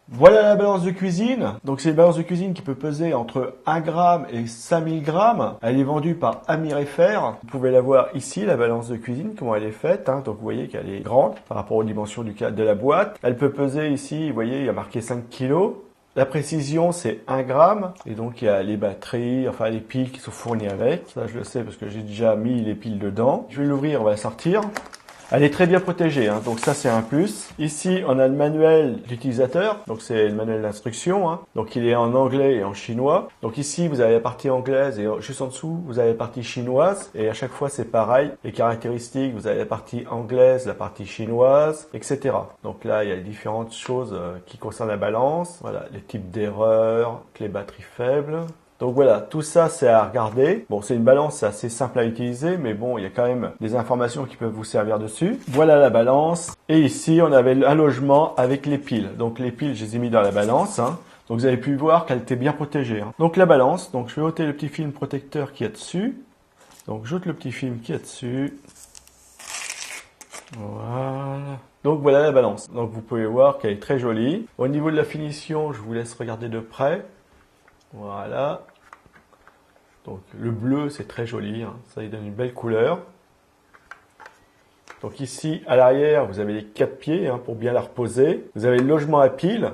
Voilà la balance de cuisine. Donc c'est une balance de cuisine qui peut peser entre 1 gramme et 5000 grammes. Elle est vendue par Amir FR. Vous pouvez la voir ici, la balance de cuisine, comment elle est faite. Donc vous voyez qu'elle est grande par rapport aux dimensions de la boîte. Elle peut peser ici, vous voyez, il y a marqué 5 kg. La précision, c'est 1 gramme. Et donc il y a les batteries, enfin les piles qui sont fournies avec. Ça je le sais parce que j'ai déjà mis les piles dedans. Je vais l'ouvrir, on va la sortir. Elle est très bien protégée, donc ça c'est un plus. Ici, on a le manuel d'utilisateur, donc c'est le manuel d'instruction. Donc il est en anglais et en chinois. Donc ici, vous avez la partie anglaise et juste en dessous, vous avez la partie chinoise. Et à chaque fois, c'est pareil. Les caractéristiques, vous avez la partie anglaise, la partie chinoise, etc. Donc là, il y a les différentes choses qui concernent la balance. Voilà, les types d'erreurs, les batteries faibles. Donc voilà, tout ça c'est à regarder. Bon, c'est une balance assez simple à utiliser, mais bon, il y a quand même des informations qui peuvent vous servir dessus. Voilà la balance. Et ici, on avait un logement avec les piles. Donc les piles, je les ai mis dans la balance. Donc vous avez pu voir qu'elle était bien protégée. Donc la balance, donc je vais ôter le petit film protecteur qui est dessus. Donc j'ôte le petit film qui est dessus. Voilà. Donc voilà la balance. Donc vous pouvez voir qu'elle est très jolie. Au niveau de la finition, je vous laisse regarder de près. Voilà. Donc le bleu c'est très joli, ça lui donne une belle couleur. Donc ici à l'arrière vous avez les 4 pieds pour bien la reposer. Vous avez le logement à piles.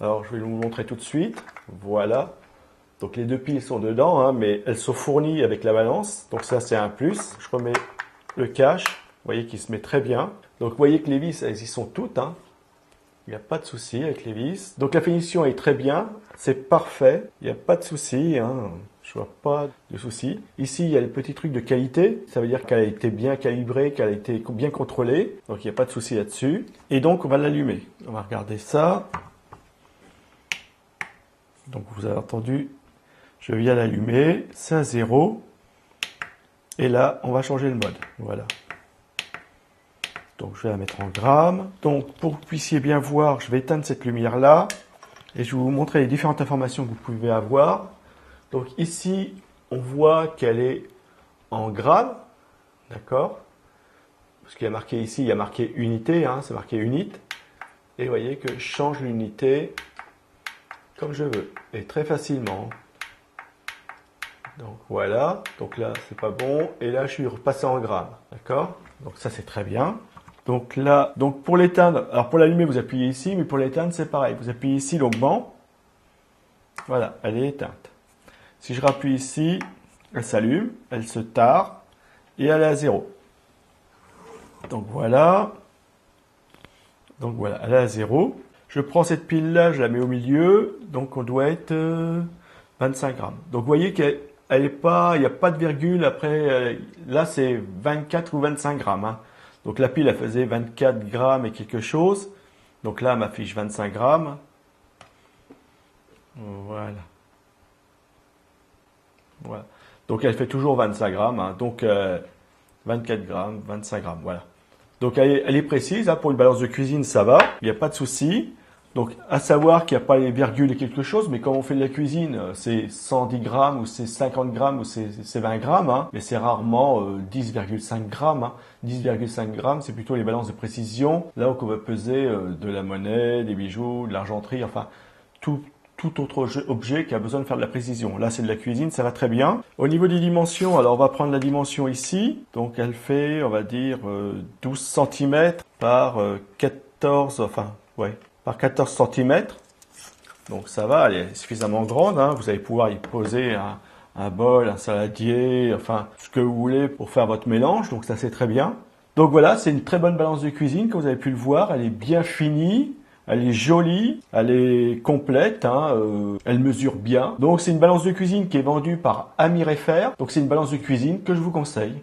Alors je vais vous montrer tout de suite. Voilà. Donc les 2 piles sont dedans, mais elles sont fournies avec la balance. Donc ça c'est un plus. Je remets le cache. Vous voyez qu'il se met très bien. Donc vous voyez que les vis elles y sont toutes. Il n'y a pas de souci avec les vis. Donc la finition est très bien. C'est parfait. Il n'y a pas de souci. Je vois pas de souci. Ici, il y a le petit truc de qualité. Ça veut dire qu'elle a été bien calibrée, qu'elle a été bien contrôlée. Donc il n'y a pas de souci là-dessus. Et donc on va l'allumer. On va regarder ça. Donc vous avez entendu, je viens l'allumer. C'est à 0. Et là, on va changer le mode. Voilà. Donc je vais la mettre en grammes. Donc pour que vous puissiez bien voir, je vais éteindre cette lumière-là. Et je vais vous montrer les différentes informations que vous pouvez avoir. Donc ici, on voit qu'elle est en grammes. D'accord? Parce qu'il y a marqué ici, il y a marqué unité, c'est marqué unit. Et vous voyez que je change l'unité comme je veux. Et très facilement. Donc voilà. Donc là, c'est pas bon. Et là, je suis repassé en grammes. D'accord? Donc ça, c'est très bien. Donc là, donc pour l'éteindre, alors pour l'allumer, vous appuyez ici, mais pour l'éteindre, c'est pareil. Vous appuyez ici longuement. Voilà, elle est éteinte. Si je rappuie ici, elle s'allume, elle se tare et elle est à 0. Donc voilà. Donc voilà, elle est à 0. Je prends cette pile-là, je la mets au milieu. Donc on doit être 25 grammes. Donc vous voyez qu'elle est pas, il n'y a pas de virgule après. Là, c'est 24 ou 25 grammes. Donc la pile, elle faisait 24 grammes et quelque chose. Donc là, elle m'affiche 25 grammes. Voilà. Voilà. Donc elle fait toujours 25 grammes. Donc 24 grammes, 25 grammes. Voilà. Donc elle est précise. Pour une balance de cuisine, ça va. Il n'y a pas de souci. Donc à savoir qu'il n'y a pas les virgules et quelque chose. Mais quand on fait de la cuisine, c'est 110 grammes ou c'est 50 grammes ou c'est 20 grammes. Mais c'est rarement 10,5 grammes. 10,5 grammes, c'est plutôt les balances de précision. Là où on va peser de la monnaie, des bijoux, de l'argenterie, enfin tout autre objet qui a besoin de faire de la précision. Là, c'est de la cuisine, ça va très bien. Au niveau des dimensions, alors on va prendre la dimension ici. Donc elle fait, on va dire, 12 cm par 14, par 14 cm. Donc ça va, elle est suffisamment grande. Vous allez pouvoir y poser un bol, un saladier, enfin ce que vous voulez pour faire votre mélange. Donc ça, c'est très bien. Donc voilà, c'est une très bonne balance de cuisine, comme vous avez pu le voir. Elle est bien finie. Elle est jolie, elle est complète, elle mesure bien. Donc c'est une balance de cuisine qui est vendue par Amir FR. Donc c'est une balance de cuisine que je vous conseille.